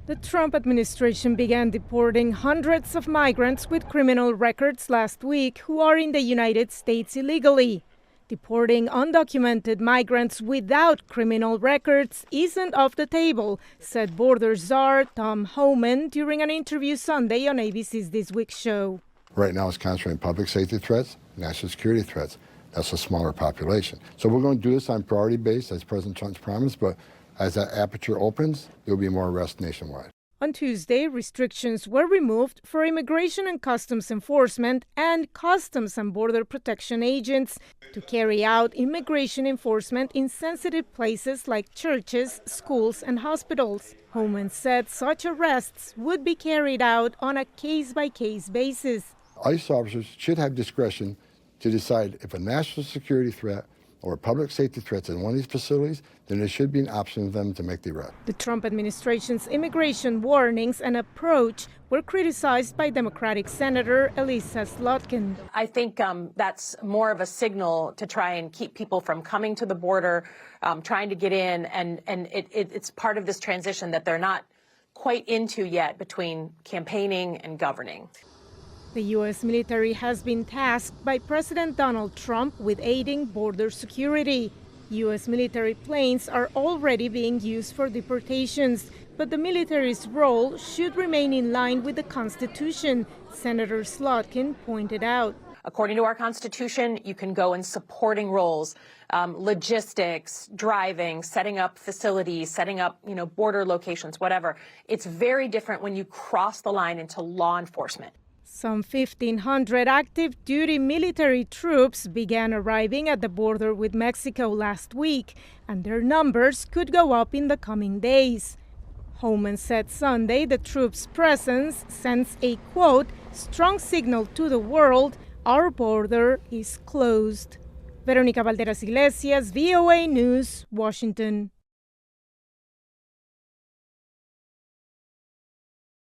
The Trump administration began deporting hundreds of migrants with criminal records last week who are in the United States illegally. Deporting undocumented migrants without criminal records isn't off the table, said border czar Tom Homan during an interview Sunday on ABC's This Week show. Right now it's concentrating public safety threats, national security threats. That's a smaller population. So we're going to do this on priority base, as President Trump's promised, but as that aperture opens, there will be more arrests nationwide. On Tuesday, restrictions were removed for Immigration and Customs Enforcement and Customs and Border Protection agents to carry out immigration enforcement in sensitive places like churches, schools, and hospitals. Homan said such arrests would be carried out on a case-by-case basis. ICE officers should have discretion to decide if a national security threat or public safety threats in one of these facilities, then there should be an option for them to make the arrest. The Trump administration's immigration warnings and approach were criticized by Democratic Senator Iglesias. I think that's more of a signal to try and keep people from coming to the border, trying to get in, and it's part of this transition that they're not quite into yet between campaigning and governing. The U.S. military has been tasked by President Donald Trump with aiding border security. U.S. military planes are already being used for deportations, but the military's role should remain in line with the Constitution, Senator Slotkin pointed out. According to our Constitution, you can go in supporting roles, logistics, driving, setting up facilities, setting up, border locations, whatever. It's very different when you cross the line into law enforcement. Some 1,500 active duty military troops began arriving at the border with Mexico last week, and their numbers could go up in the coming days. Homan said Sunday the troops' presence sends a, quote, strong signal to the world our border is closed. Veronica, Balderas, Iglesias, VOA News, Washington.